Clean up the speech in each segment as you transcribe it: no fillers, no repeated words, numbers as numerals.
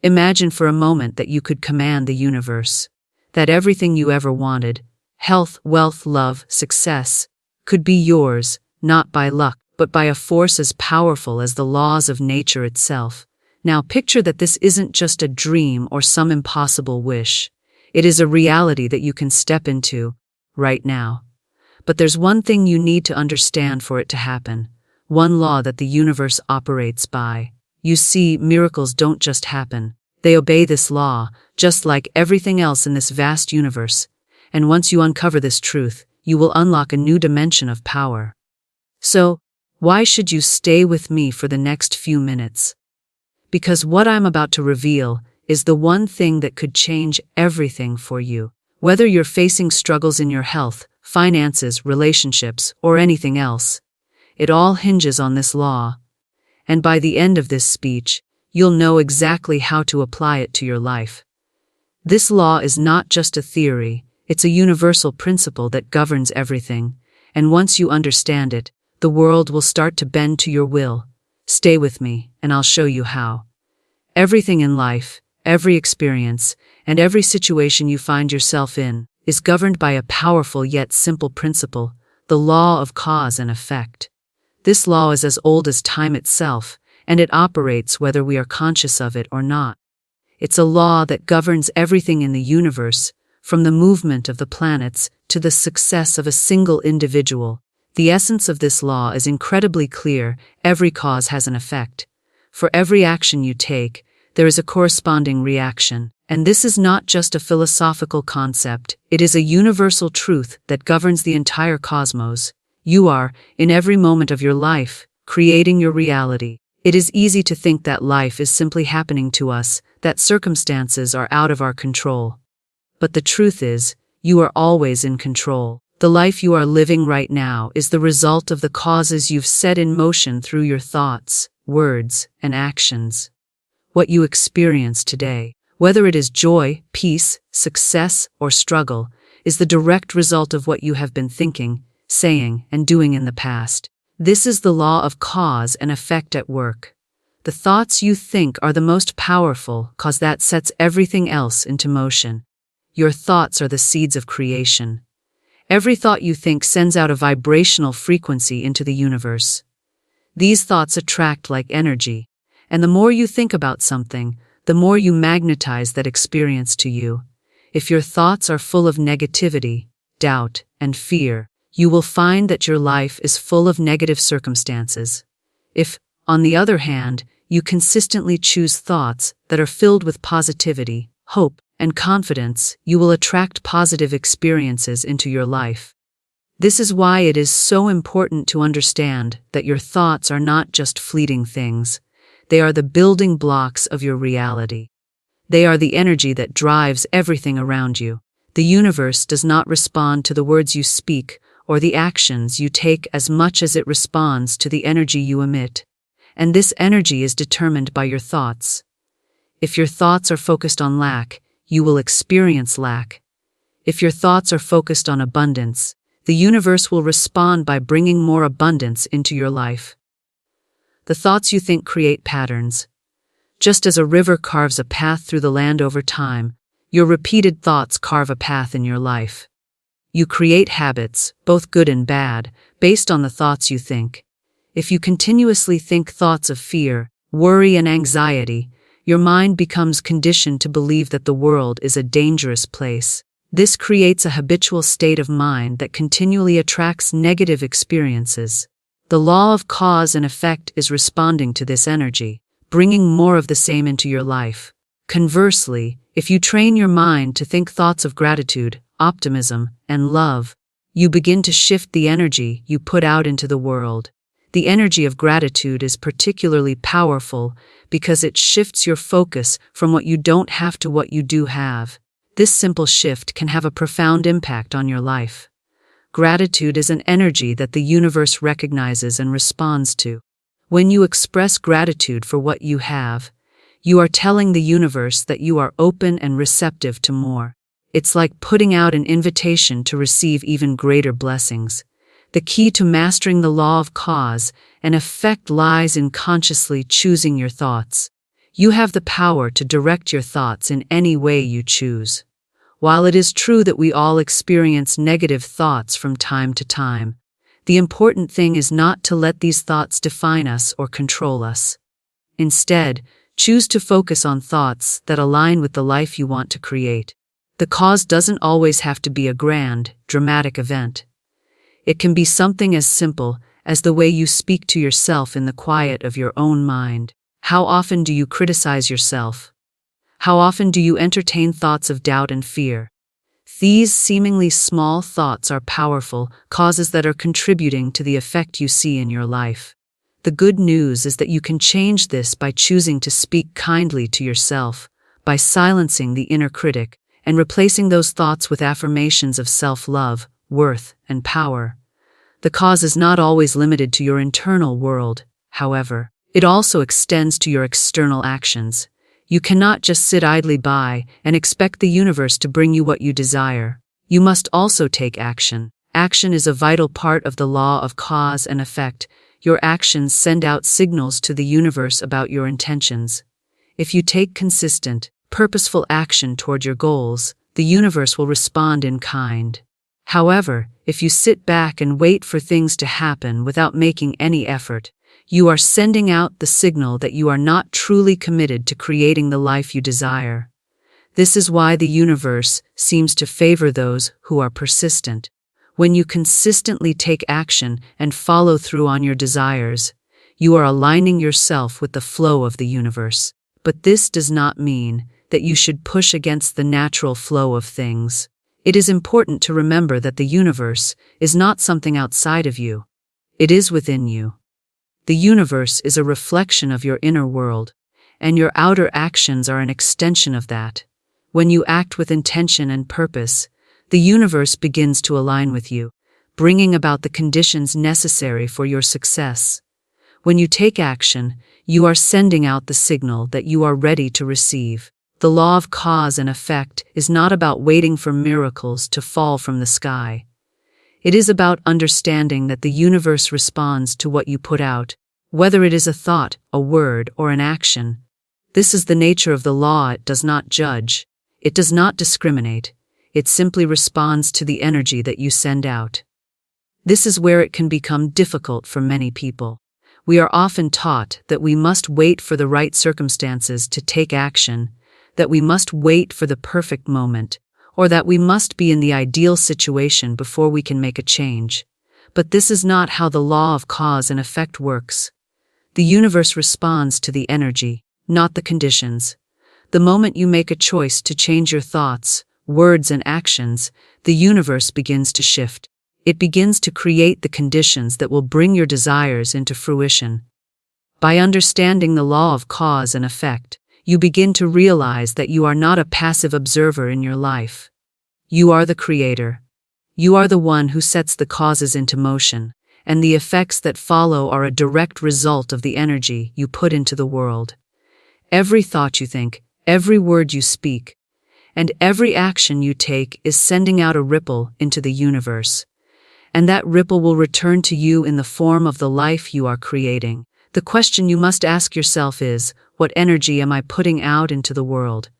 Imagine for a moment that you could command the universe, that everything you ever wanted, health, wealth, love, success, could be yours, not by luck, but by a force as powerful as the laws of nature itself. Now picture that this isn't just a dream or some impossible wish. It is a reality that you can step into, right now. But there's one thing you need to understand for it to happen, one law that the universe operates by. You see, miracles don't just happen. They obey this law, just like everything else in this vast universe. And once you uncover this truth, you will unlock a new dimension of power. So, why should you stay with me for the next few minutes? Because what I'm about to reveal is the one thing that could change everything for you. Whether you're facing struggles in your health, finances, relationships, or anything else, it all hinges on this law. And by the end of this speech, you'll know exactly how to apply it to your life. This law is not just a theory, it's a universal principle that governs everything, and once you understand it, the world will start to bend to your will. Stay with me, and I'll show you how. Everything in life, every experience, and every situation you find yourself in, is governed by a powerful yet simple principle, the law of cause and effect. This law is as old as time itself, and it operates whether we are conscious of it or not. It's a law that governs everything in the universe, from the movement of the planets to the success of a single individual. The essence of this law is incredibly clear: every cause has an effect. For every action you take, there is a corresponding reaction. And this is not just a philosophical concept, it is a universal truth that governs the entire cosmos. You are, in every moment of your life, creating your reality. It is easy to think that life is simply happening to us, that circumstances are out of our control. But the truth is, you are always in control. The life you are living right now is the result of the causes you've set in motion through your thoughts, words, and actions. What you experience today, whether it is joy, peace, success, or struggle, is the direct result of what you have been thinking, saying, and doing in the past. This is the law of cause and effect at work. The thoughts you think are the most powerful, cause that sets everything else into motion. Your thoughts are the seeds of creation. Every thought you think sends out a vibrational frequency into the universe. These thoughts attract like energy, and the more you think about something, the more you magnetize that experience to you. If your thoughts are full of negativity, doubt, and fear, you will find that your life is full of negative circumstances. If, on the other hand, you consistently choose thoughts that are filled with positivity, hope, and confidence, you will attract positive experiences into your life. This is why it is so important to understand that your thoughts are not just fleeting things. They are the building blocks of your reality. They are the energy that drives everything around you. The universe does not respond to the words you speak or the actions you take as much as it responds to the energy you emit. And this energy is determined by your thoughts. If your thoughts are focused on lack, you will experience lack. If your thoughts are focused on abundance, the universe will respond by bringing more abundance into your life. The thoughts you think create patterns. Just as a river carves a path through the land over time, your repeated thoughts carve a path in your life. You create habits, both good and bad, based on the thoughts you think. If you continuously think thoughts of fear, worry, and anxiety, your mind becomes conditioned to believe that the world is a dangerous place. This creates a habitual state of mind that continually attracts negative experiences. The law of cause and effect is responding to this energy, bringing more of the same into your life. Conversely, if you train your mind to think thoughts of gratitude, optimism, and love, you begin to shift the energy you put out into the world. The energy of gratitude is particularly powerful because it shifts your focus from what you don't have to what you do have. This simple shift can have a profound impact on your life. Gratitude is an energy that the universe recognizes and responds to. When you express gratitude for what you have, you are telling the universe that you are open and receptive to more. It's like putting out an invitation to receive even greater blessings. The key to mastering the law of cause and effect lies in consciously choosing your thoughts. You have the power to direct your thoughts in any way you choose. While it is true that we all experience negative thoughts from time to time, the important thing is not to let these thoughts define us or control us. Instead, choose to focus on thoughts that align with the life you want to create. The cause doesn't always have to be a grand, dramatic event. It can be something as simple as the way you speak to yourself in the quiet of your own mind. How often do you criticize yourself? How often do you entertain thoughts of doubt and fear? These seemingly small thoughts are powerful causes that are contributing to the effect you see in your life. The good news is that you can change this by choosing to speak kindly to yourself, by silencing the inner critic, and replacing those thoughts with affirmations of self-love, worth, and power. The cause is not always limited to your internal world, however. It also extends to your external actions. You cannot just sit idly by and expect the universe to bring you what you desire. You must also take action. Action is a vital part of the law of cause and effect. Your actions send out signals to the universe about your intentions. If you take consistent, purposeful action toward your goals, the universe will respond in kind. However, if you sit back and wait for things to happen without making any effort, you are sending out the signal that you are not truly committed to creating the life you desire. This is why the universe seems to favor those who are persistent. When you consistently take action and follow through on your desires, you are aligning yourself with the flow of the universe. But this does not mean that you should push against the natural flow of things. It is important to remember that the universe is not something outside of you. It is within you. The universe is a reflection of your inner world, and your outer actions are an extension of that. When you act with intention and purpose, the universe begins to align with you, bringing about the conditions necessary for your success. When you take action, you are sending out the signal that you are ready to receive. The law of cause and effect is not about waiting for miracles to fall from the sky. It is about understanding that the universe responds to what you put out, whether it is a thought, a word, or an action. This is the nature of the law. It does not judge. It does not discriminate. It simply responds to the energy that you send out. This is where it can become difficult for many people. We are often taught that we must wait for the right circumstances to take action, that we must wait for the perfect moment, or that we must be in the ideal situation before we can make a change. But this is not how the law of cause and effect works. The universe responds to the energy, not the conditions. The moment you make a choice to change your thoughts, words, and actions, the universe begins to shift. It begins to create the conditions that will bring your desires into fruition. By understanding the law of cause and effect, you begin to realize that you are not a passive observer in your life. You are the creator. You are the one who sets the causes into motion, and the effects that follow are a direct result of the energy you put into the world. Every thought you think, every word you speak, and every action you take is sending out a ripple into the universe. And that ripple will return to you in the form of the life you are creating. The question you must ask yourself is, what energy am I putting out into the world?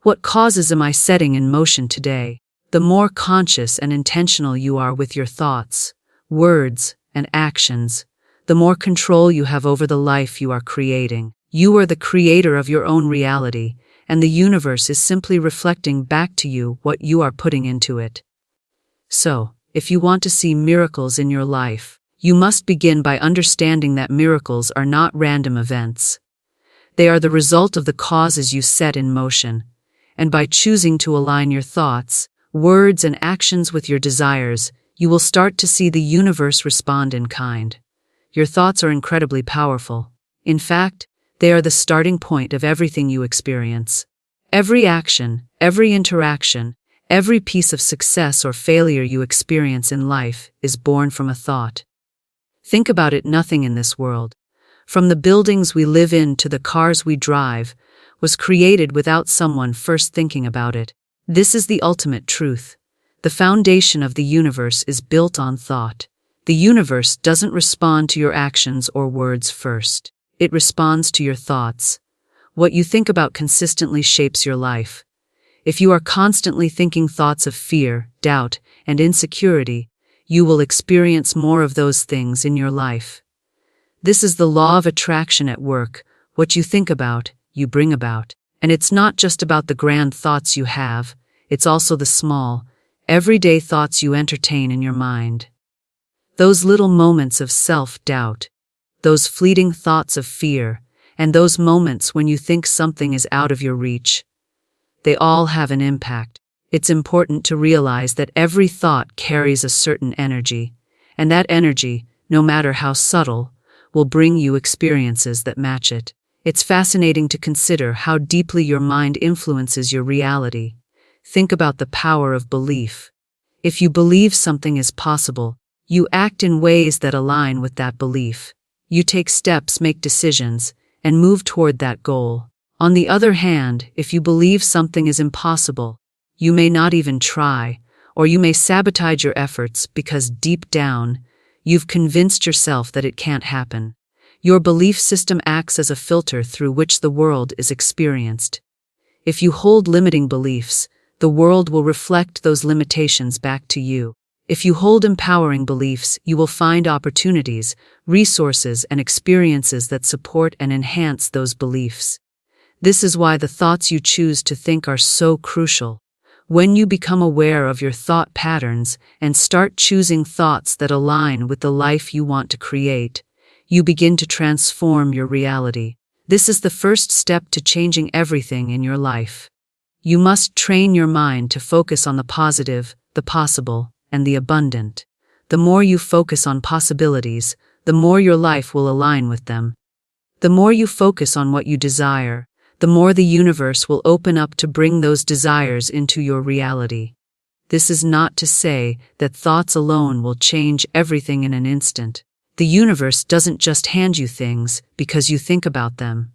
What causes am I setting in motion today? The more conscious and intentional you are with your thoughts, words, and actions, the more control you have over the life you are creating. You are the creator of your own reality, and the universe is simply reflecting back to you what you are putting into it. So, if you want to see miracles in your life, you must begin by understanding that miracles are not random events. They are the result of the causes you set in motion, and by choosing to align your thoughts, words, and actions with your desires, you will start to see the universe respond in kind. Your thoughts are incredibly powerful. In fact, they are the starting point of everything you experience. Every action, every interaction, every piece of success or failure you experience in life is born from a thought. Think about it. Nothing in this world, from the buildings we live in to the cars we drive, was created without someone first thinking about it. This is the ultimate truth. The foundation of the universe is built on thought. The universe doesn't respond to your actions or words first. It responds to your thoughts. What you think about consistently shapes your life. If you are constantly thinking thoughts of fear, doubt, and insecurity, you will experience more of those things in your life. This is the law of attraction at work. What you think about, you bring about. And it's not just about the grand thoughts you have, it's also the small, everyday thoughts you entertain in your mind. Those little moments of self-doubt, those fleeting thoughts of fear, and those moments when you think something is out of your reach, they all have an impact. It's important to realize that every thought carries a certain energy, and that energy, no matter how subtle, will bring you experiences that match it. It's fascinating to consider how deeply your mind influences your reality. Think about the power of belief. If you believe something is possible, you act in ways that align with that belief. You take steps, make decisions, and move toward that goal. On the other hand, if you believe something is impossible, you may not even try, or you may sabotage your efforts because deep down, you've convinced yourself that it can't happen. Your belief system acts as a filter through which the world is experienced. If you hold limiting beliefs, the world will reflect those limitations back to you. If you hold empowering beliefs, you will find opportunities, resources, and experiences that support and enhance those beliefs. This is why the thoughts you choose to think are so crucial. When you become aware of your thought patterns and start choosing thoughts that align with the life you want to create, you begin to transform your reality. This is the first step to changing everything in your life. You must train your mind to focus on the positive, the possible, and the abundant. The more you focus on possibilities, the more your life will align with them. The more you focus on what you desire, the more the universe will open up to bring those desires into your reality. This is not to say that thoughts alone will change everything in an instant. The universe doesn't just hand you things because you think about them.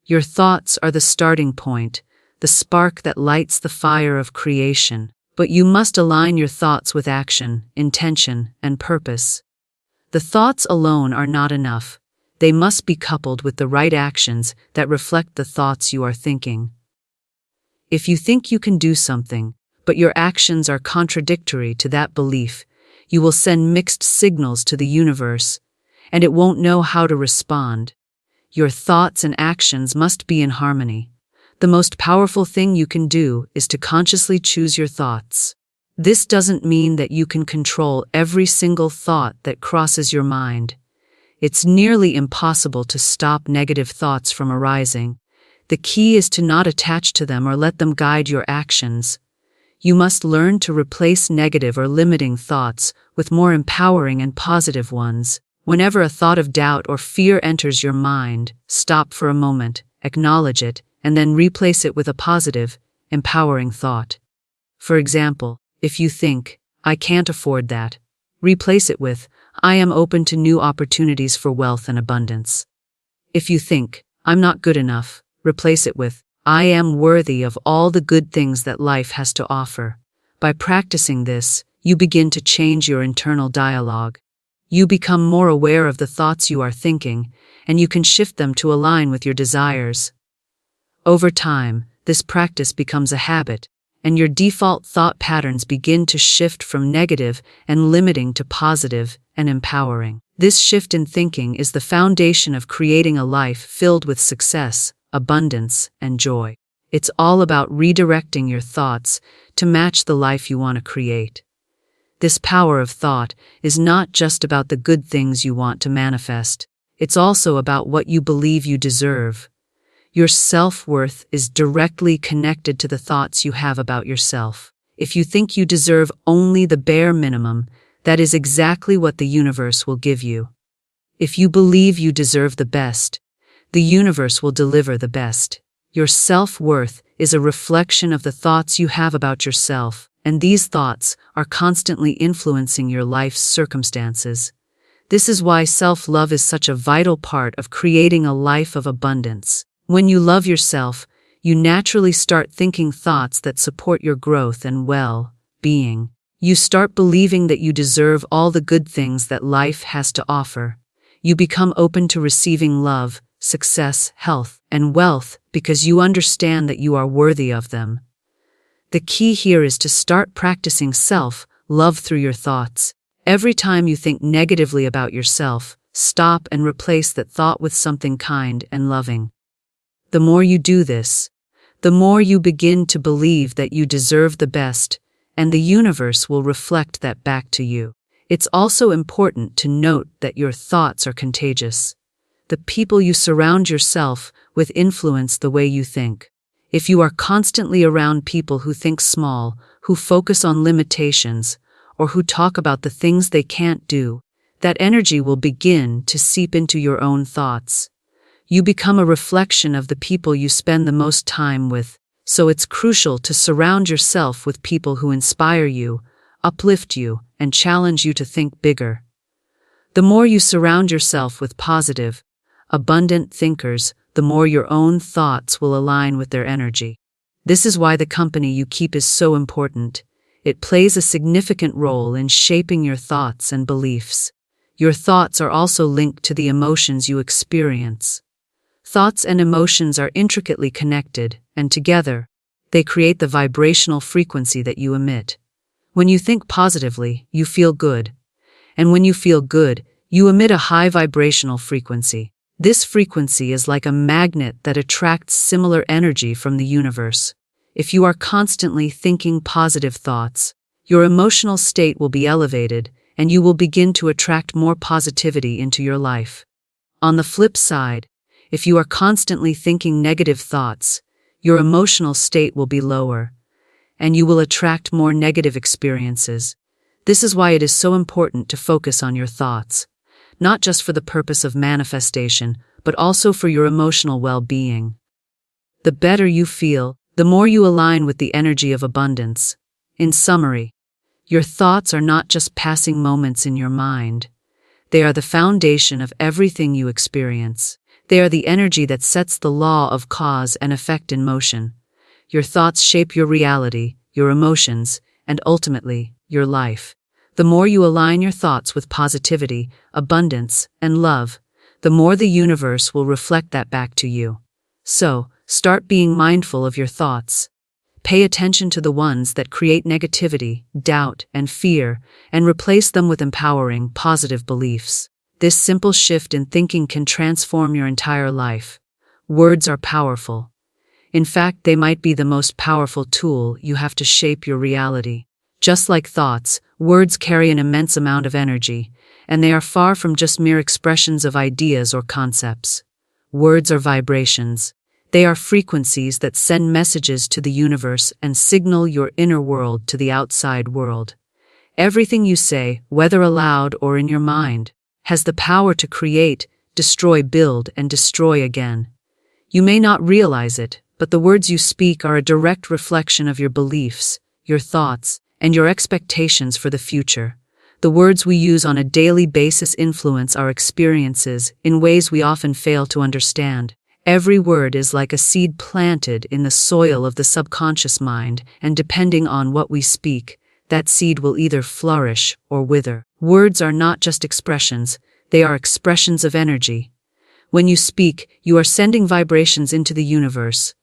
Your thoughts are the starting point, the spark that lights the fire of creation. But you must align your thoughts with action, intention, and purpose. The thoughts alone are not enough. They must be coupled with the right actions that reflect the thoughts you are thinking. If you think you can do something, but your actions are contradictory to that belief, you will send mixed signals to the universe, and it won't know how to respond. Your thoughts and actions must be in harmony. The most powerful thing you can do is to consciously choose your thoughts. This doesn't mean that you can control every single thought that crosses your mind. It's nearly impossible to stop negative thoughts from arising. The key is to not attach to them or let them guide your actions. You must learn to replace negative or limiting thoughts with more empowering and positive ones. Whenever a thought of doubt or fear enters your mind, stop for a moment, acknowledge it, and then replace it with a positive, empowering thought. For example, if you think, "I can't afford that," replace it with, "I am open to new opportunities for wealth and abundance." If you think, "I'm not good enough," replace it with, "I am worthy of all the good things that life has to offer." By practicing this, you begin to change your internal dialogue. You become more aware of the thoughts you are thinking, and you can shift them to align with your desires. Over time, this practice becomes a habit, and your default thought patterns begin to shift from negative and limiting to positive and empowering. This shift in thinking is the foundation of creating a life filled with success, abundance, and joy. It's all about redirecting your thoughts to match the life you want to create. This power of thought is not just about the good things you want to manifest. It's also about what you believe you deserve. Your self-worth is directly connected to the thoughts you have about yourself. If you think you deserve only the bare minimum, that is exactly what the universe will give you. If you believe you deserve the best, the universe will deliver the best. Your self-worth is a reflection of the thoughts you have about yourself, and these thoughts are constantly influencing your life's circumstances. This is why self-love is such a vital part of creating a life of abundance. When you love yourself, you naturally start thinking thoughts that support your growth and well-being. You start believing that you deserve all the good things that life has to offer. You become open to receiving love, success, health, and wealth because you understand that you are worthy of them. The key here is to start practicing self-love through your thoughts. Every time you think negatively about yourself, stop and replace that thought with something kind and loving. The more you do this, the more you begin to believe that you deserve the best, and the universe will reflect that back to you. It's also important to note that your thoughts are contagious. The people you surround yourself with influence the way you think. If you are constantly around people who think small, who focus on limitations, or who talk about the things they can't do, that energy will begin to seep into your own thoughts. You become a reflection of the people you spend the most time with, so it's crucial to surround yourself with people who inspire you, uplift you, and challenge you to think bigger. The more you surround yourself with positive, abundant thinkers, the more your own thoughts will align with their energy. This is why the company you keep is so important. It plays a significant role in shaping your thoughts and beliefs. Your thoughts are also linked to the emotions you experience. Thoughts and emotions are intricately connected, and together, they create the vibrational frequency that you emit. When you think positively, you feel good. And when you feel good, you emit a high vibrational frequency. This frequency is like a magnet that attracts similar energy from the universe. If you are constantly thinking positive thoughts, your emotional state will be elevated, and you will begin to attract more positivity into your life. On the flip side, if you are constantly thinking negative thoughts, your emotional state will be lower, and you will attract more negative experiences. This is why it is so important to focus on your thoughts, not just for the purpose of manifestation, but also for your emotional well-being. The better you feel, the more you align with the energy of abundance. In summary, your thoughts are not just passing moments in your mind. They are the foundation of everything you experience. They are the energy that sets the law of cause and effect in motion. Your thoughts shape your reality, your emotions, and ultimately, your life. The more you align your thoughts with positivity, abundance, and love, the more the universe will reflect that back to you. So, start being mindful of your thoughts. Pay attention to the ones that create negativity, doubt, and fear, and replace them with empowering, positive beliefs. This simple shift in thinking can transform your entire life. Words are powerful. In fact, they might be the most powerful tool you have to shape your reality. Just like thoughts, words carry an immense amount of energy, and they are far from just mere expressions of ideas or concepts. Words are vibrations. They are frequencies that send messages to the universe and signal your inner world to the outside world. Everything you say, whether aloud or in your mind, has the power to create, destroy, build, and destroy again. You may not realize it, but the words you speak are a direct reflection of your beliefs, your thoughts, and your expectations for the future. The words we use on a daily basis influence our experiences in ways we often fail to understand. Every word is like a seed planted in the soil of the subconscious mind, and depending on what we speak, that seed will either flourish or wither. Words are not just expressions, they are expressions of energy. When you speak, you are sending vibrations into the universe.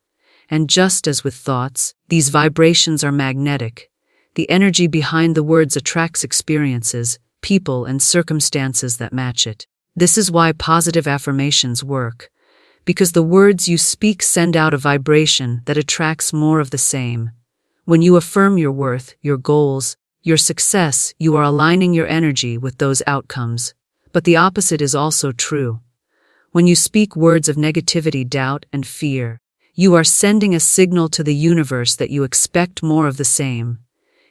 And just as with thoughts, these vibrations are magnetic. The energy behind the words attracts experiences, people, and circumstances that match it. This is why positive affirmations work. Because the words you speak send out a vibration that attracts more of the same. When you affirm your worth, your goals, your success, you are aligning your energy with those outcomes. But the opposite is also true. When you speak words of negativity, doubt, and fear, you are sending a signal to the universe that you expect more of the same.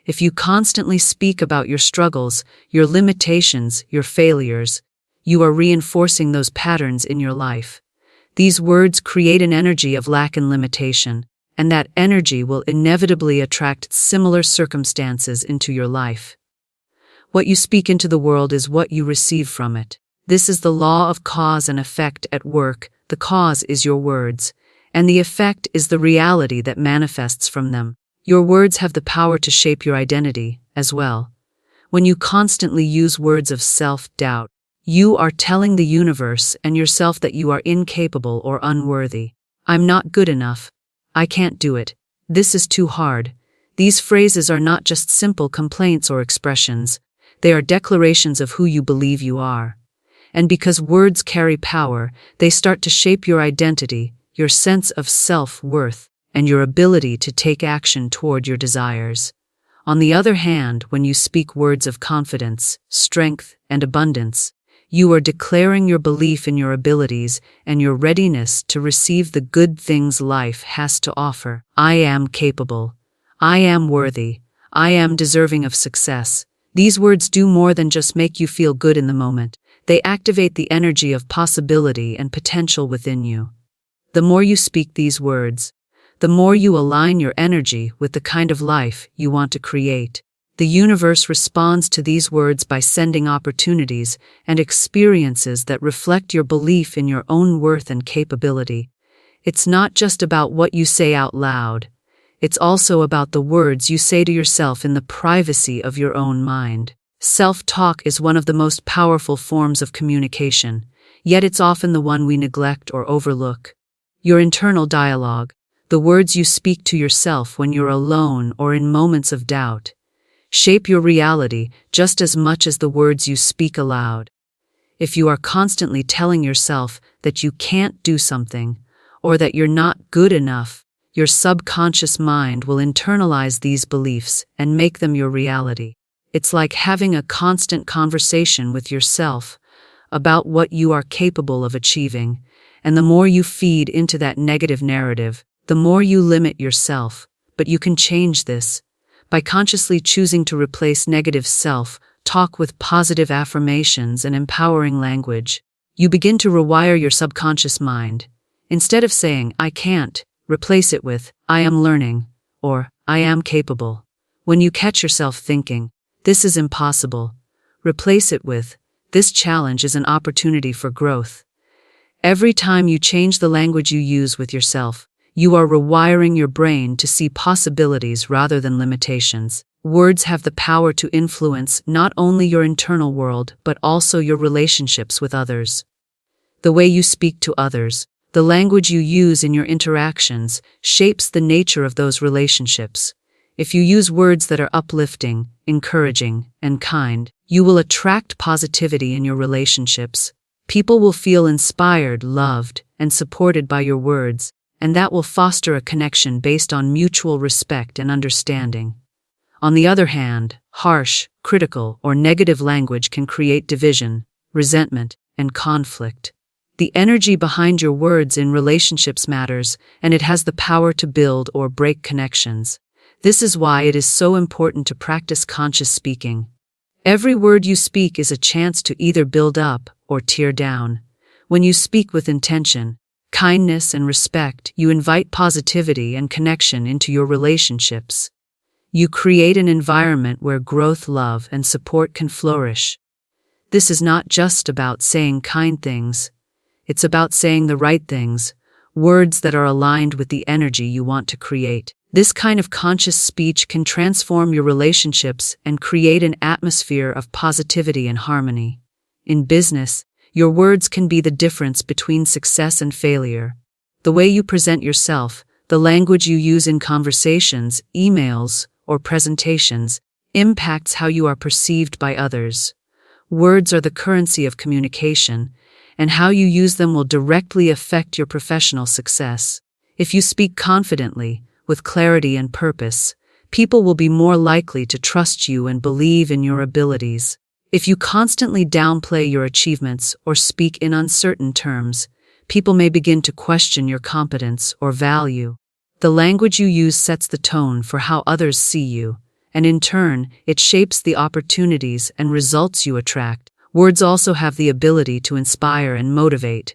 If you constantly speak about your struggles, your limitations, your failures, you are reinforcing those patterns in your life. These words create an energy of lack and limitation, and that energy will inevitably attract similar circumstances into your life. What you speak into the world is what you receive from it. This is the law of cause and effect at work. The cause is your words, and the effect is the reality that manifests from them. Your words have the power to shape your identity as well. When you constantly use words of self-doubt, You are telling the universe and yourself that you are incapable or unworthy. I'm not good enough. I can't do it. This is too hard. These phrases are not just simple complaints or expressions. They are declarations of who you believe you are. And because words carry power, they start to shape your identity, your sense of self-worth, and your ability to take action toward your desires. On the other hand, when you speak words of confidence, strength, and abundance, you are declaring your belief in your abilities and your readiness to receive the good things life has to offer. I am capable. I am worthy. I am deserving of success. These words do more than just make you feel good in the moment. They activate the energy of possibility and potential within you. The more you speak these words, the more you align your energy with the kind of life you want to create. The universe responds to these words by sending opportunities and experiences that reflect your belief in your own worth and capability. It's not just about what you say out loud. It's also about the words you say to yourself in the privacy of your own mind. Self-talk is one of the most powerful forms of communication, yet it's often the one we neglect or overlook. Your internal dialogue, the words you speak to yourself when you're alone or in moments of doubt, shape your reality just as much as the words you speak aloud. If you are constantly telling yourself that you can't do something, or that you're not good enough, your subconscious mind will internalize these beliefs and make them your reality. It's like having a constant conversation with yourself about what you are capable of achieving, and the more you feed into that negative narrative, the more you limit yourself. But you can change this by consciously choosing to replace negative self-talk with positive affirmations and empowering language. You begin to rewire your subconscious mind. Instead of saying, I can't, replace it with, I am learning, or I am capable. When you catch yourself thinking, this is impossible, replace it with, this challenge is an opportunity for growth. Every time you change the language you use with yourself, you are rewiring your brain to see possibilities rather than limitations. Words have the power to influence not only your internal world, but also your relationships with others. The way you speak to others, the language you use in your interactions, shapes the nature of those relationships. If you use words that are uplifting, encouraging, and kind, you will attract positivity in your relationships. People will feel inspired, loved, and supported by your words, and that will foster a connection based on mutual respect and understanding. On the other hand, harsh, critical, or negative language can create division, resentment, and conflict. The energy behind your words in relationships matters, and it has the power to build or break connections. This is why it is so important to practice conscious speaking. Every word you speak is a chance to either build up or tear down. When you speak with intention, kindness, and respect, you invite positivity and connection into your relationships. You create an environment where growth, love, and support can flourish. This is not just about saying kind things. It's about saying the right things, words that are aligned with the energy you want to create. This kind of conscious speech can transform your relationships and create an atmosphere of positivity and harmony. In business, your words can be the difference between success and failure. The way you present yourself, the language you use in conversations, emails, or presentations, impacts how you are perceived by others. Words are the currency of communication, and how you use them will directly affect your professional success. If you speak confidently, with clarity and purpose, people will be more likely to trust you and believe in your abilities. If you constantly downplay your achievements or speak in uncertain terms, people may begin to question your competence or value. The language you use sets the tone for how others see you, and in turn, it shapes the opportunities and results you attract. Words also have the ability to inspire and motivate.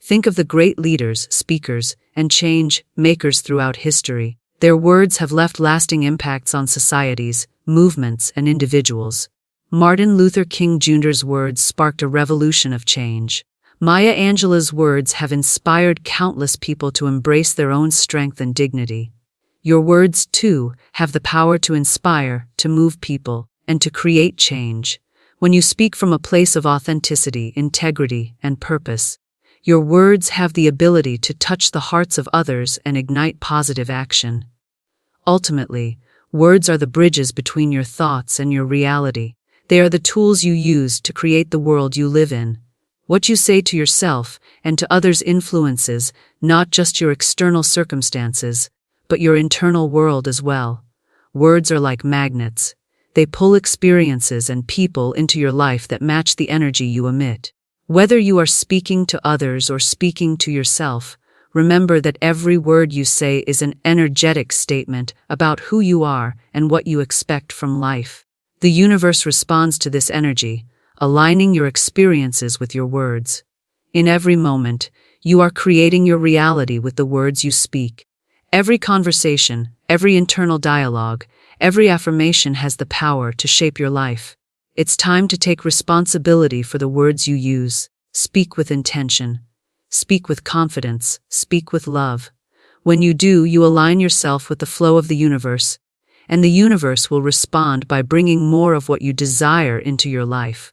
Think of the great leaders, speakers, and change makers throughout history. Their words have left lasting impacts on societies, movements, and individuals. Martin Luther King Jr.'s words sparked a revolution of change. Maya Angelou's words have inspired countless people to embrace their own strength and dignity. Your words, too, have the power to inspire, to move people, and to create change. When you speak from a place of authenticity, integrity, and purpose, your words have the ability to touch the hearts of others and ignite positive action. Ultimately, words are the bridges between your thoughts and your reality. They are the tools you use to create the world you live in. What you say to yourself and to others influences not just your external circumstances, but your internal world as well. Words are like magnets. They pull experiences and people into your life that match the energy you emit. Whether you are speaking to others or speaking to yourself, remember that every word you say is an energetic statement about who you are and what you expect from life. The universe responds to this energy, aligning your experiences with your words. In every moment, you are creating your reality with the words you speak. Every conversation, every internal dialogue, every affirmation has the power to shape your life. It's time to take responsibility for the words you use. Speak with intention. Speak with confidence. Speak with love. When you do, you align yourself with the flow of the universe, and the universe will respond by bringing more of what you desire into your life.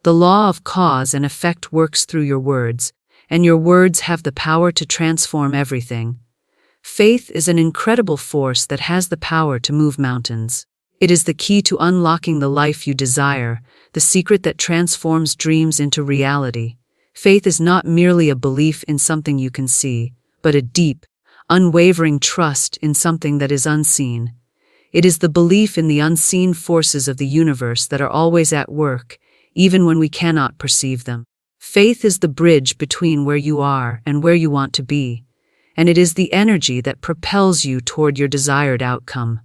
The law of cause and effect works through your words, and your words have the power to transform everything. Faith is an incredible force that has the power to move mountains. It is the key to unlocking the life you desire, the secret that transforms dreams into reality. Faith is not merely a belief in something you can see, but a deep, unwavering trust in something that is unseen. It is the belief in the unseen forces of the universe that are always at work, even when we cannot perceive them. Faith is the bridge between where you are and where you want to be, and it is the energy that propels you toward your desired outcome.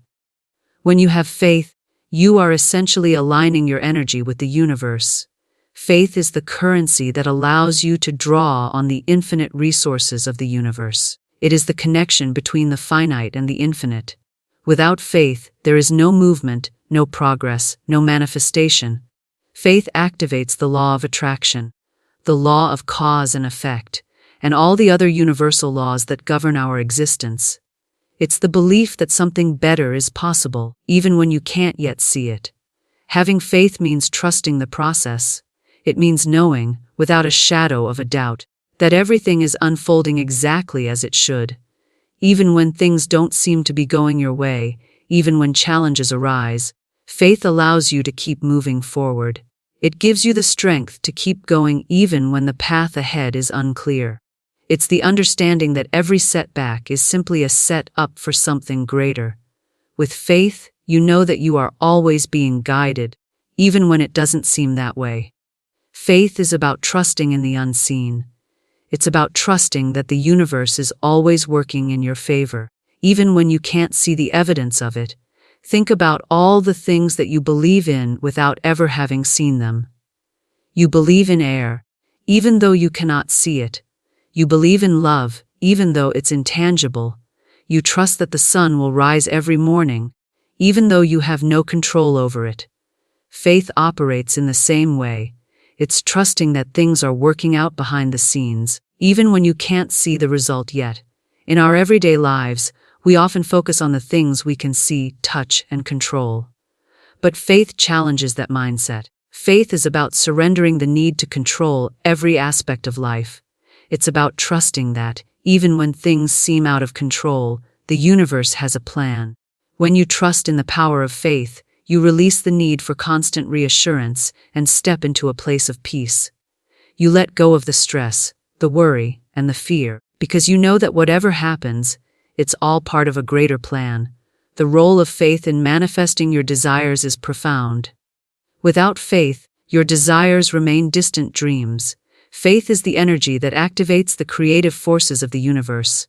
When you have faith, you are essentially aligning your energy with the universe. Faith is the currency that allows you to draw on the infinite resources of the universe. It is the connection between the finite and the infinite. Without faith, there is no movement, no progress, no manifestation. Faith activates the law of attraction, the law of cause and effect, and all the other universal laws that govern our existence. It's the belief that something better is possible, even when you can't yet see it. Having faith means trusting the process. It means knowing, without a shadow of a doubt, that everything is unfolding exactly as it should. Even when things don't seem to be going your way, even when challenges arise, faith allows you to keep moving forward. It gives you the strength to keep going even when the path ahead is unclear. It's the understanding that every setback is simply a set-up for something greater. With faith, you know that you are always being guided, even when it doesn't seem that way. Faith is about trusting in the unseen. It's about trusting that the universe is always working in your favor, even when you can't see the evidence of it. Think about all the things that you believe in without ever having seen them. You believe in air, even though you cannot see it. You believe in love, even though it's intangible. You trust that the sun will rise every morning, even though you have no control over it. Faith operates in the same way. It's trusting that things are working out behind the scenes, even when you can't see the result yet. In our everyday lives, we often focus on the things we can see, touch, and control. But faith challenges that mindset. Faith is about surrendering the need to control every aspect of life. It's about trusting that, even when things seem out of control, the universe has a plan. When you trust in the power of faith, you release the need for constant reassurance and step into a place of peace. You let go of the stress, the worry, and the fear, because you know that whatever happens, it's all part of a greater plan. The role of faith in manifesting your desires is profound. Without faith, your desires remain distant dreams. Faith is the energy that activates the creative forces of the universe.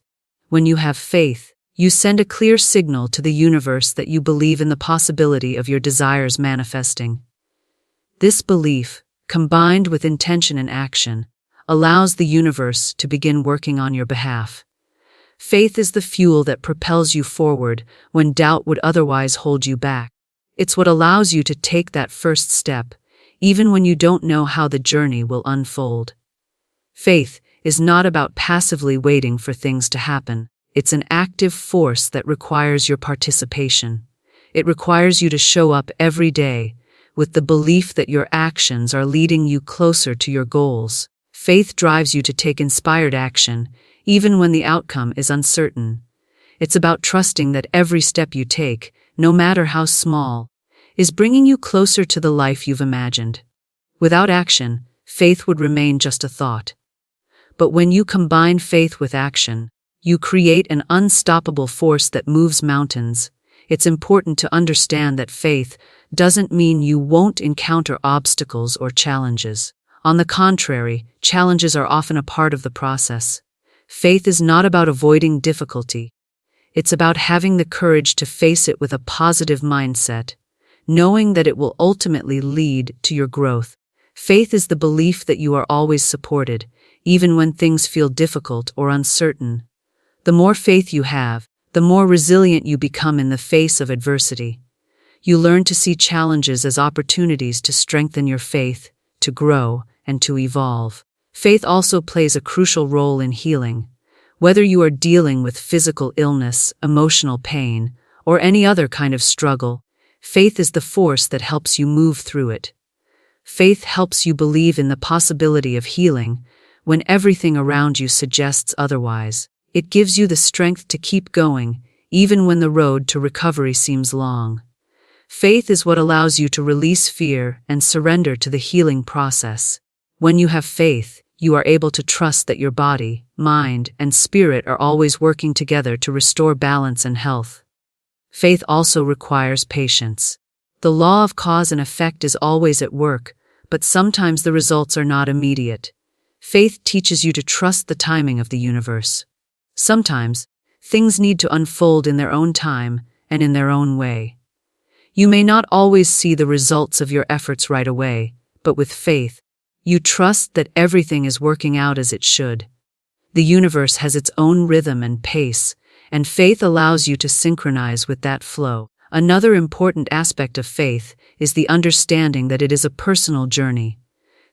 When you have faith, you send a clear signal to the universe that you believe in the possibility of your desires manifesting. This belief, combined with intention and action, allows the universe to begin working on your behalf. Faith is the fuel that propels you forward when doubt would otherwise hold you back. It's what allows you to take that first step, even when you don't know how the journey will unfold. Faith is not about passively waiting for things to happen. It's an active force that requires your participation. It requires you to show up every day, with the belief that your actions are leading you closer to your goals. Faith drives you to take inspired action, even when the outcome is uncertain. It's about trusting that every step you take, no matter how small, is bringing you closer to the life you've imagined. Without action, faith would remain just a thought. But when you combine faith with action, you create an unstoppable force that moves mountains. It's important to understand that faith doesn't mean you won't encounter obstacles or challenges. On the contrary, challenges are often a part of the process. Faith is not about avoiding difficulty. It's about having the courage to face it with a positive mindset, knowing that it will ultimately lead to your growth. Faith is the belief that you are always supported, even when things feel difficult or uncertain. The more faith you have, the more resilient you become in the face of adversity. You learn to see challenges as opportunities to strengthen your faith, to grow, and to evolve. Faith also plays a crucial role in healing. Whether you are dealing with physical illness, emotional pain, or any other kind of struggle, faith is the force that helps you move through it. Faith helps you believe in the possibility of healing when everything around you suggests otherwise. It gives you the strength to keep going, even when the road to recovery seems long. Faith is what allows you to release fear and surrender to the healing process. When you have faith, you are able to trust that your body, mind, and spirit are always working together to restore balance and health. Faith also requires patience. The law of cause and effect is always at work, but sometimes the results are not immediate. Faith teaches you to trust the timing of the universe. Sometimes, things need to unfold in their own time and in their own way. You may not always see the results of your efforts right away, but with faith, you trust that everything is working out as it should. The universe has its own rhythm and pace, and faith allows you to synchronize with that flow. Another important aspect of faith is the understanding that it is a personal journey.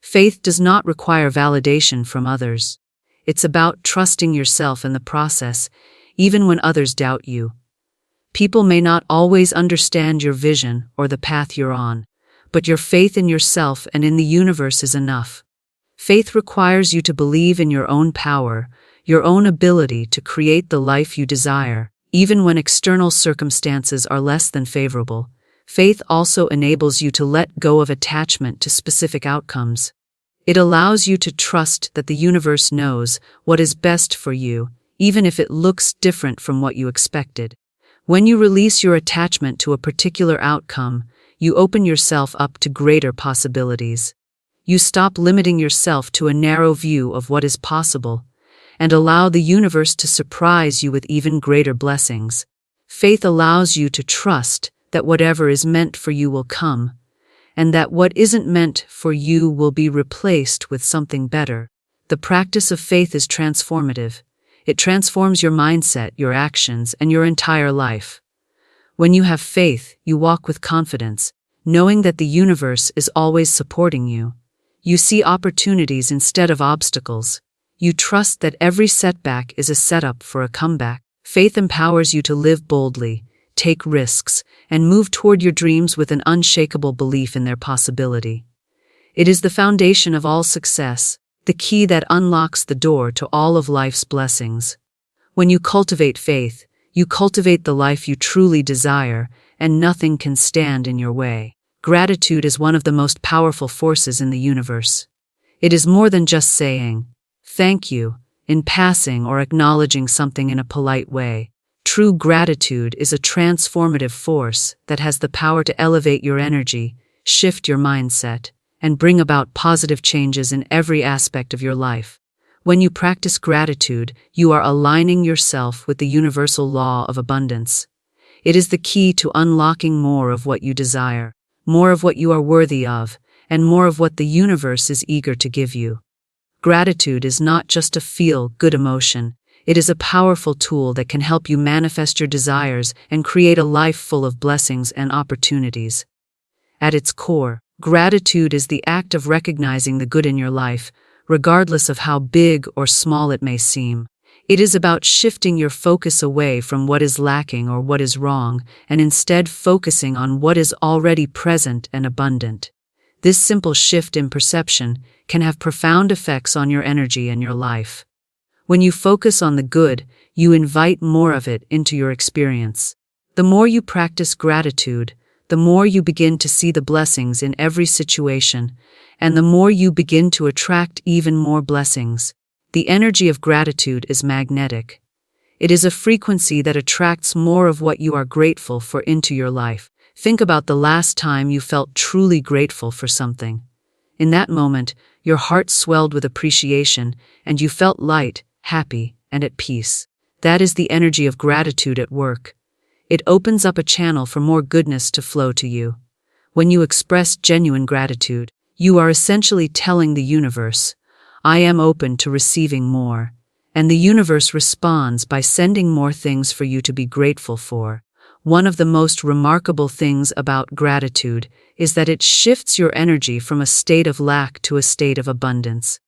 Faith does not require validation from others. It's about trusting yourself in the process, even when others doubt you. People may not always understand your vision or the path you're on, but your faith in yourself and in the universe is enough. Faith requires you to believe in your own power, your own ability to create the life you desire, even when external circumstances are less than favorable. Faith also enables you to let go of attachment to specific outcomes. It allows you to trust that the universe knows what is best for you, even if it looks different from what you expected. When you release your attachment to a particular outcome, you open yourself up to greater possibilities. You stop limiting yourself to a narrow view of what is possible, and allow the universe to surprise you with even greater blessings. Faith allows you to trust that whatever is meant for you will come, and that what isn't meant for you will be replaced with something better. The practice of faith is transformative. It transforms your mindset, your actions, and your entire life. When you have faith, you walk with confidence, knowing that the universe is always supporting you. You see opportunities instead of obstacles. You trust that every setback is a setup for a comeback. Faith empowers you to live boldly, take risks, and move toward your dreams with an unshakable belief in their possibility. It is the foundation of all success, the key that unlocks the door to all of life's blessings. When you cultivate faith, you cultivate the life you truly desire, and nothing can stand in your way. Gratitude is one of the most powerful forces in the universe. It is more than just saying, "Thank you," in passing or acknowledging something in a polite way. True gratitude is a transformative force that has the power to elevate your energy, shift your mindset, and bring about positive changes in every aspect of your life. When you practice gratitude, you are aligning yourself with the universal law of abundance. It is the key to unlocking more of what you desire, more of what you are worthy of, and more of what the universe is eager to give you. Gratitude is not just a feel-good emotion. It is a powerful tool that can help you manifest your desires and create a life full of blessings and opportunities. At its core, gratitude is the act of recognizing the good in your life, regardless of how big or small it may seem. It is about shifting your focus away from what is lacking or what is wrong, and instead focusing on what is already present and abundant. This simple shift in perception can have profound effects on your energy and your life. When you focus on the good, you invite more of it into your experience. The more you practice gratitude, the more you begin to see the blessings in every situation, and the more you begin to attract even more blessings. The energy of gratitude is magnetic. It is a frequency that attracts more of what you are grateful for into your life. Think about the last time you felt truly grateful for something. In that moment, your heart swelled with appreciation, and you felt light, happy, and at peace. That is the energy of gratitude at work. It opens up a channel for more goodness to flow to you. When you express genuine gratitude, you are essentially telling the universe, "I am open to receiving more." And the universe responds by sending more things for you to be grateful for. One of the most remarkable things about gratitude is that it shifts your energy from a state of lack to a state of abundance.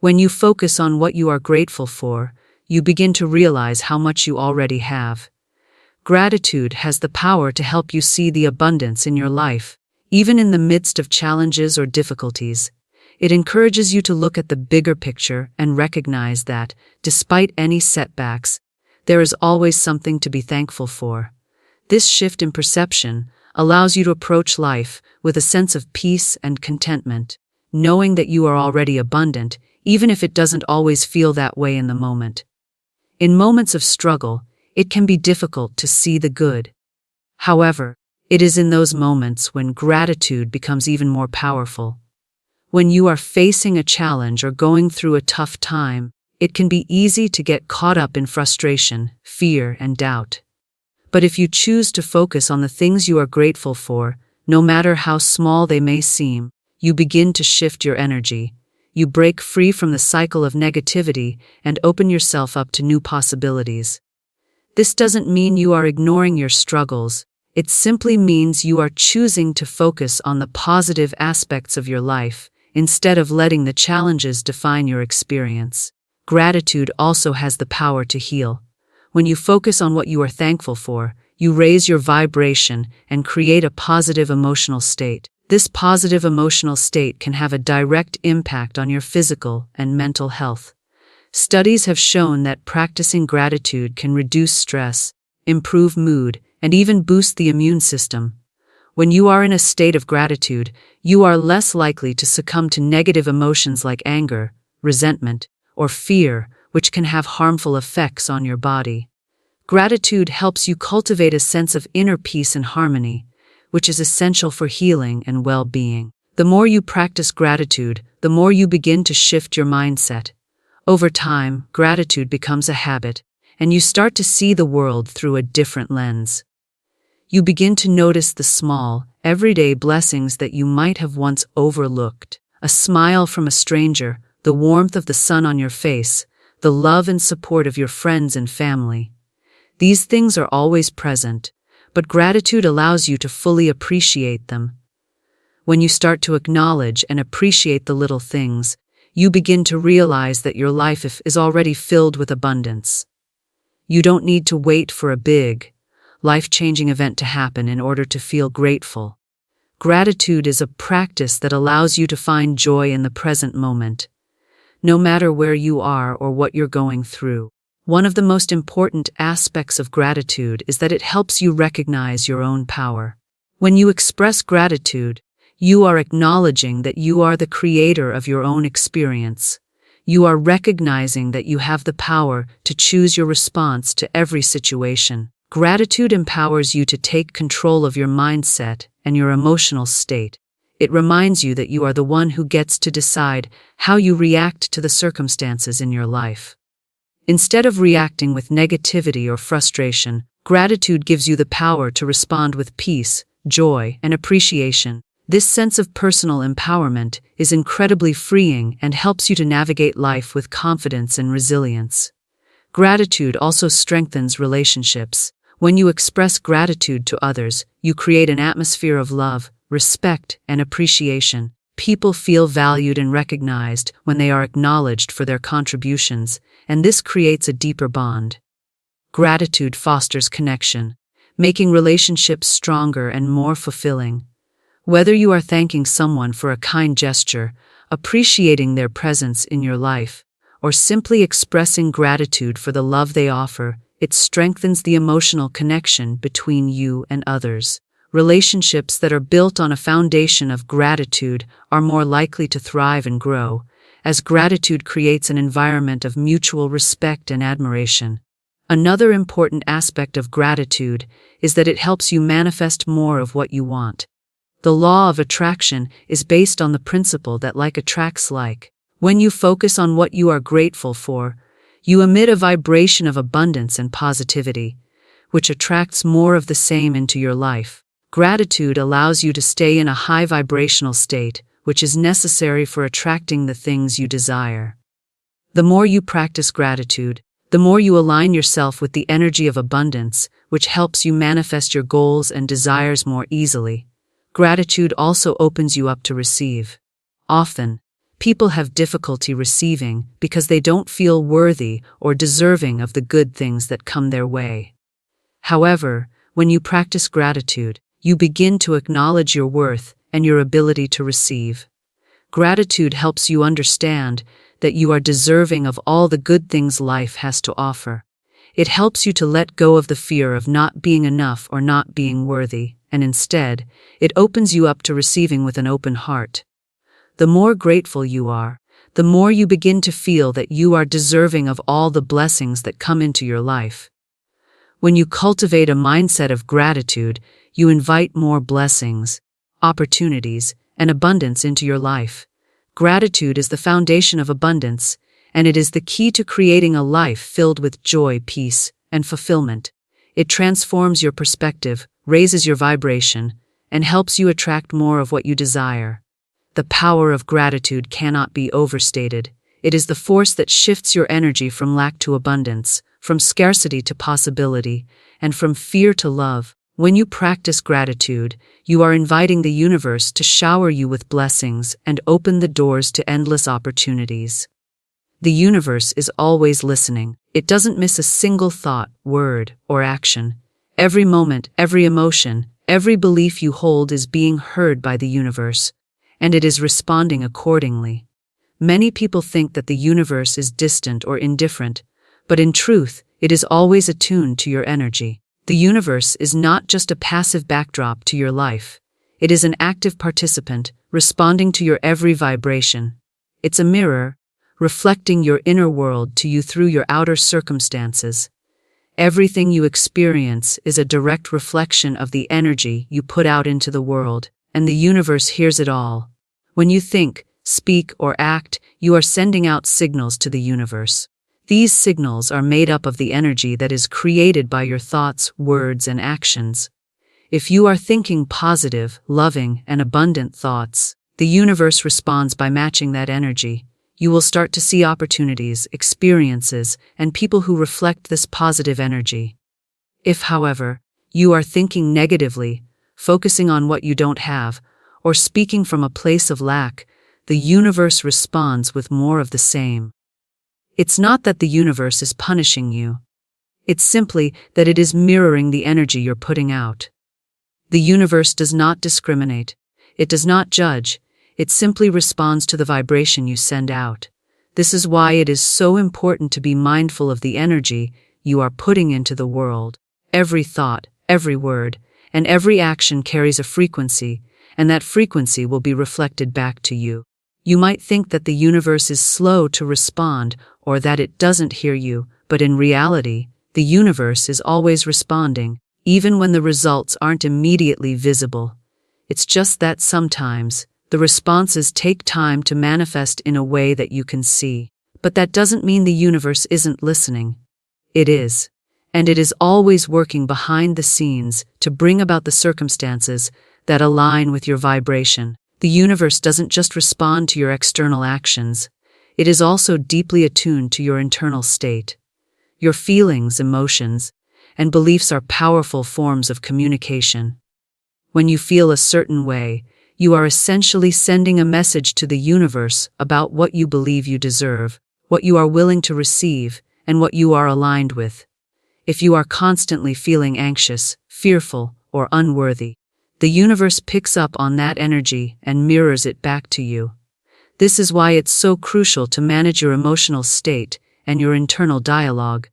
When you focus on what you are grateful for, you begin to realize how much you already have. Gratitude has the power to help you see the abundance in your life, even in the midst of challenges or difficulties. It encourages you to look at the bigger picture and recognize that, despite any setbacks, there is always something to be thankful for. This shift in perception allows you to approach life with a sense of peace and contentment, knowing that you are already abundant, even if it doesn't always feel that way in the moment. In moments of struggle, it can be difficult to see the good. However, it is in those moments when gratitude becomes even more powerful. When you are facing a challenge or going through a tough time, it can be easy to get caught up in frustration, fear, and doubt. But if you choose to focus on the things you are grateful for, no matter how small they may seem, you begin to shift your energy. You break free from the cycle of negativity and open yourself up to new possibilities. This doesn't mean you are ignoring your struggles. It simply means you are choosing to focus on the positive aspects of your life, instead of letting the challenges define your experience. Gratitude also has the power to heal. When you focus on what you are thankful for, you raise your vibration and create a positive emotional state. This positive emotional state can have a direct impact on your physical and mental health. Studies have shown that practicing gratitude can reduce stress, improve mood, and even boost the immune system. When you are in a state of gratitude, you are less likely to succumb to negative emotions like anger, resentment, or fear, which can have harmful effects on your body. Gratitude helps you cultivate a sense of inner peace and harmony, which is essential for healing and well-being. The more you practice gratitude, the more you begin to shift your mindset. Over time, gratitude becomes a habit, and you start to see the world through a different lens. You begin to notice the small, everyday blessings that you might have once overlooked. A smile from a stranger, the warmth of the sun on your face, the love and support of your friends and family. These things are always present, but gratitude allows you to fully appreciate them. When you start to acknowledge and appreciate the little things, you begin to realize that your life is already filled with abundance. You don't need to wait for a big, life-changing event to happen in order to feel grateful. Gratitude is a practice that allows you to find joy in the present moment, no matter where you are or what you're going through. One of the most important aspects of gratitude is that it helps you recognize your own power. When you express gratitude, you are acknowledging that you are the creator of your own experience. You are recognizing that you have the power to choose your response to every situation. Gratitude empowers you to take control of your mindset and your emotional state. It reminds you that you are the one who gets to decide how you react to the circumstances in your life. Instead of reacting with negativity or frustration, gratitude gives you the power to respond with peace, joy, and appreciation. This sense of personal empowerment is incredibly freeing and helps you to navigate life with confidence and resilience. Gratitude also strengthens relationships. When you express gratitude to others, you create an atmosphere of love, respect, and appreciation. People feel valued and recognized when they are acknowledged for their contributions, and this creates a deeper bond. Gratitude fosters connection, making relationships stronger and more fulfilling. Whether you are thanking someone for a kind gesture, appreciating their presence in your life, or simply expressing gratitude for the love they offer, it strengthens the emotional connection between you and others. Relationships that are built on a foundation of gratitude are more likely to thrive and grow, as gratitude creates an environment of mutual respect and admiration. Another important aspect of gratitude is that it helps you manifest more of what you want. The law of attraction is based on the principle that like attracts like. When you focus on what you are grateful for, you emit a vibration of abundance and positivity, which attracts more of the same into your life. Gratitude allows you to stay in a high vibrational state, which is necessary for attracting the things you desire. The more you practice gratitude, the more you align yourself with the energy of abundance, which helps you manifest your goals and desires more easily. Gratitude also opens you up to receive. Often, people have difficulty receiving because they don't feel worthy or deserving of the good things that come their way. However, when you practice gratitude, you begin to acknowledge your worth and your ability to receive. Gratitude helps you understand that you are deserving of all the good things life has to offer. It helps you to let go of the fear of not being enough or not being worthy, and instead, it opens you up to receiving with an open heart. The more grateful you are, the more you begin to feel that you are deserving of all the blessings that come into your life. When you cultivate a mindset of gratitude, you invite more blessings, opportunities, and abundance into your life. Gratitude is the foundation of abundance, and it is the key to creating a life filled with joy, peace, and fulfillment. It transforms your perspective, raises your vibration, and helps you attract more of what you desire. The power of gratitude cannot be overstated. It is the force that shifts your energy from lack to abundance, from scarcity to possibility, and from fear to love. When you practice gratitude, you are inviting the universe to shower you with blessings and open the doors to endless opportunities. The universe is always listening. It doesn't miss a single thought, word, or action. Every moment, every emotion, every belief you hold is being heard by the universe, and it is responding accordingly. Many people think that the universe is distant or indifferent, but in truth, it is always attuned to your energy. The universe is not just a passive backdrop to your life. It is an active participant, responding to your every vibration. It's a mirror, reflecting your inner world to you through your outer circumstances. Everything you experience is a direct reflection of the energy you put out into the world, and the universe hears it all. When you think, speak, or act, you are sending out signals to the universe. These signals are made up of the energy that is created by your thoughts, words, and actions. If you are thinking positive, loving, and abundant thoughts, the universe responds by matching that energy. You will start to see opportunities, experiences, and people who reflect this positive energy. If, however, you are thinking negatively, focusing on what you don't have, or speaking from a place of lack, the universe responds with more of the same. It's not that the universe is punishing you. It's simply that it is mirroring the energy you're putting out. The universe does not discriminate. It does not judge. It simply responds to the vibration you send out. This is why it is so important to be mindful of the energy you are putting into the world. Every thought, every word, and every action carries a frequency, and that frequency will be reflected back to you. You might think that the universe is slow to respond or that it doesn't hear you, but in reality, the universe is always responding, even when the results aren't immediately visible. It's just that sometimes, the responses take time to manifest in a way that you can see. But that doesn't mean the universe isn't listening. It is. And it is always working behind the scenes to bring about the circumstances that align with your vibration. The universe doesn't just respond to your external actions. It is also deeply attuned to your internal state. Your feelings, emotions, and beliefs are powerful forms of communication. When you feel a certain way, you are essentially sending a message to the universe about what you believe you deserve, what you are willing to receive, and what you are aligned with. If you are constantly feeling anxious, fearful, or unworthy, the universe picks up on that energy and mirrors it back to you. This is why it's so crucial to manage your emotional state and your internal dialogue.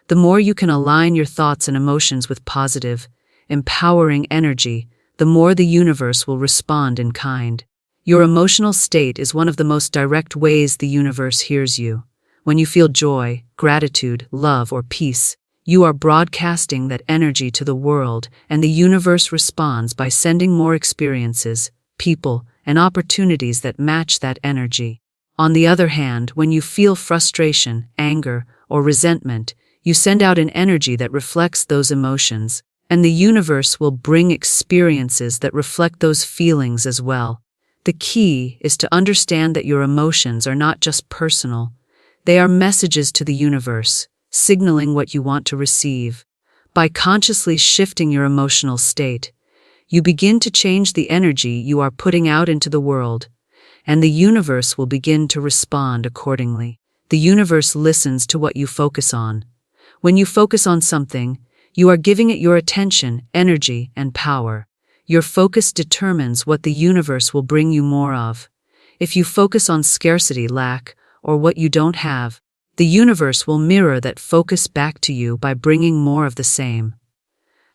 The more you can align your thoughts and emotions with positive, empowering energy, the more the universe will respond in kind. Your emotional state is one of the most direct ways the universe hears you. When you feel joy, gratitude, love, or peace, you are broadcasting that energy to the world, and the universe responds by sending more experiences, people, and opportunities that match that energy. On the other hand, when you feel frustration, anger, or resentment, you send out an energy that reflects those emotions, and the universe will bring experiences that reflect those feelings as well. The key is to understand that your emotions are not just personal. They are messages to the universe, signaling what you want to receive. By consciously shifting your emotional state, you begin to change the energy you are putting out into the world, and the universe will begin to respond accordingly. The universe listens to what you focus on. When you focus on something, you are giving it your attention, energy, and power. Your focus determines what the universe will bring you more of. If you focus on scarcity, lack, or what you don't have, the universe will mirror that focus back to you by bringing more of the same.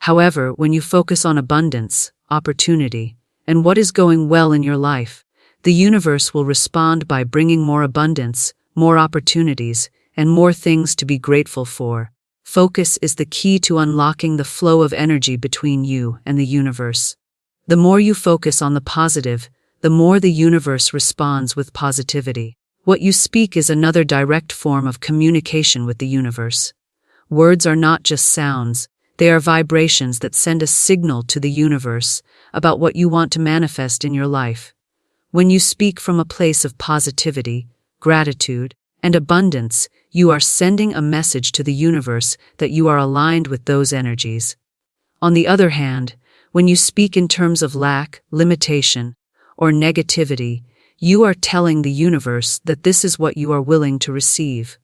However, when you focus on abundance, opportunity, and what is going well in your life, the universe will respond by bringing more abundance, more opportunities, and more things to be grateful for. Focus is the key to unlocking the flow of energy between you and the universe. The more you focus on the positive, the more the universe responds with positivity. What you speak is another direct form of communication with the universe. Words are not just sounds, they are vibrations that send a signal to the universe about what you want to manifest in your life. When you speak from a place of positivity, gratitude, and abundance, you are sending a message to the universe that you are aligned with those energies. On the other hand, when you speak in terms of lack, limitation, or negativity, you are telling the universe that this is what you are willing to receive.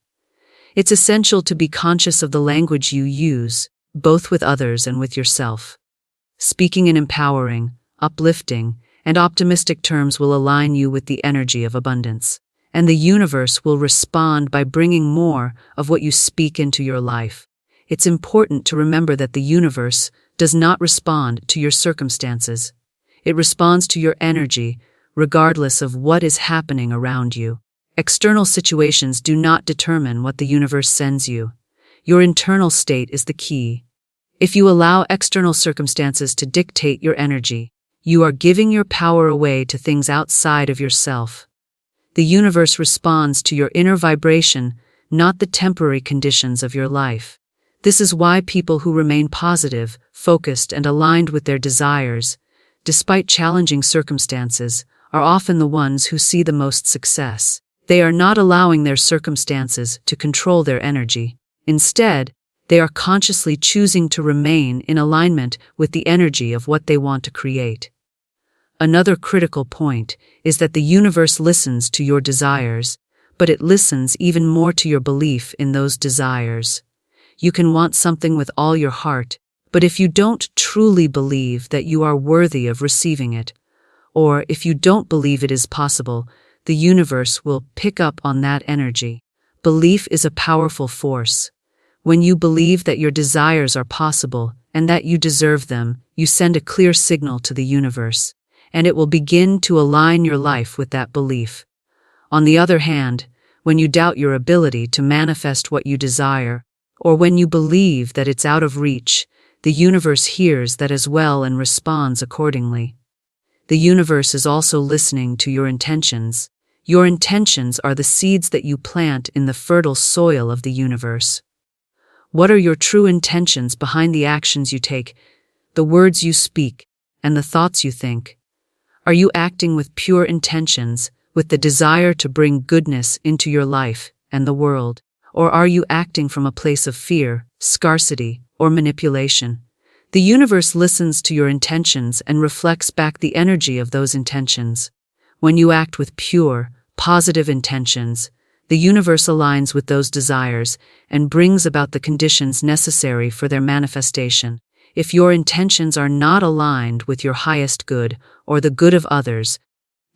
It's essential to be conscious of the language you use, both with others and with yourself. Speaking in empowering, uplifting, and optimistic terms will align you with the energy of abundance, and the universe will respond by bringing more of what you speak into your life. It's important to remember that the universe does not respond to your circumstances. It responds to your energy, regardless of what is happening around you. External situations do not determine what the universe sends you. Your internal state is the key. If you allow external circumstances to dictate your energy, you are giving your power away to things outside of yourself. The universe responds to your inner vibration, not the temporary conditions of your life. This is why people who remain positive, focused, and aligned with their desires, despite challenging circumstances, are often the ones who see the most success. They are not allowing their circumstances to control their energy. Instead, they are consciously choosing to remain in alignment with the energy of what they want to create. Another critical point is that the universe listens to your desires, but it listens even more to your belief in those desires. You can want something with all your heart, but if you don't truly believe that you are worthy of receiving it, or if you don't believe it is possible, the universe will pick up on that energy. Belief is a powerful force. When you believe that your desires are possible and that you deserve them, you send a clear signal to the universe, and it will begin to align your life with that belief. On the other hand, when you doubt your ability to manifest what you desire, or when you believe that it's out of reach, the universe hears that as well and responds accordingly. The universe is also listening to your intentions. Your intentions are the seeds that you plant in the fertile soil of the universe. What are your true intentions behind the actions you take, the words you speak, and the thoughts you think? Are you acting with pure intentions, with the desire to bring goodness into your life and the world? Or are you acting from a place of fear, scarcity, or manipulation? The universe listens to your intentions and reflects back the energy of those intentions. When you act with pure, positive intentions, The universe aligns with those desires and brings about the conditions necessary for their manifestation. If your intentions are not aligned with your highest good or the good of others,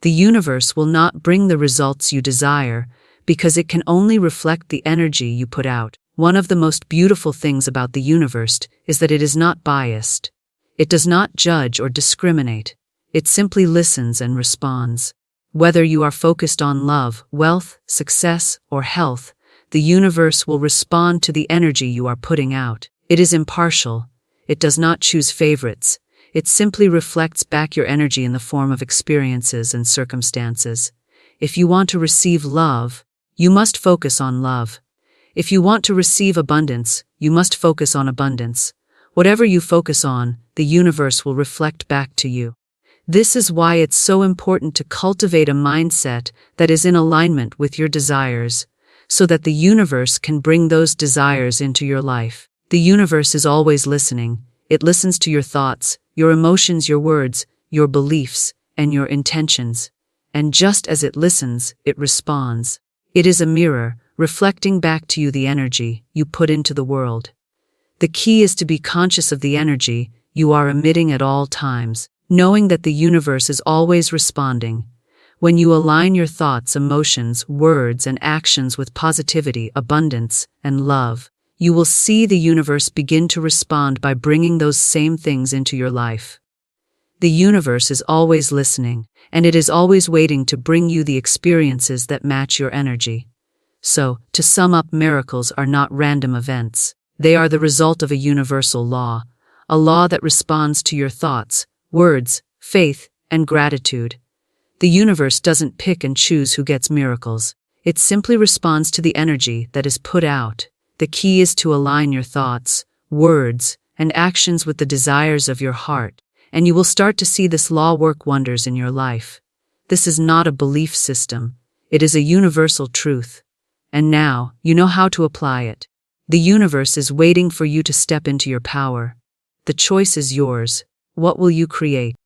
the universe will not bring the results you desire because it can only reflect the energy you put out. One of the most beautiful things about the universe is that it is not biased. It does not judge or discriminate. It simply listens and responds. Whether you are focused on love, wealth, success, or health, the universe will respond to the energy you are putting out. It is impartial. It does not choose favorites. It simply reflects back your energy in the form of experiences and circumstances. If you want to receive love, you must focus on love. If you want to receive abundance, you must focus on abundance. Whatever you focus on, the universe will reflect back to you. This is why it's so important to cultivate a mindset that is in alignment with your desires, so that the universe can bring those desires into your life. The universe is always listening. It listens to your thoughts, your emotions, your words, your beliefs, and your intentions. And just as it listens, it responds. It is a mirror, reflecting back to you the energy you put into the world. The key is to be conscious of the energy you are emitting at all times, knowing that the universe is always responding. When you align your thoughts, emotions, words, and actions with positivity, abundance, and love, you will see the universe begin to respond by bringing those same things into your life. The universe is always listening, and it is always waiting to bring you the experiences that match your energy. So, to sum up, miracles are not random events. They are the result of a universal law, a law that responds to your thoughts, words, faith, and gratitude. The universe doesn't pick and choose who gets miracles. It simply responds to the energy that is put out. The key is to align your thoughts, words, and actions with the desires of your heart, and you will start to see this law work wonders in your life. This is not a belief system. It is a universal truth. And now, you know how to apply it. The universe is waiting for you to step into your power. The choice is yours. What will you create?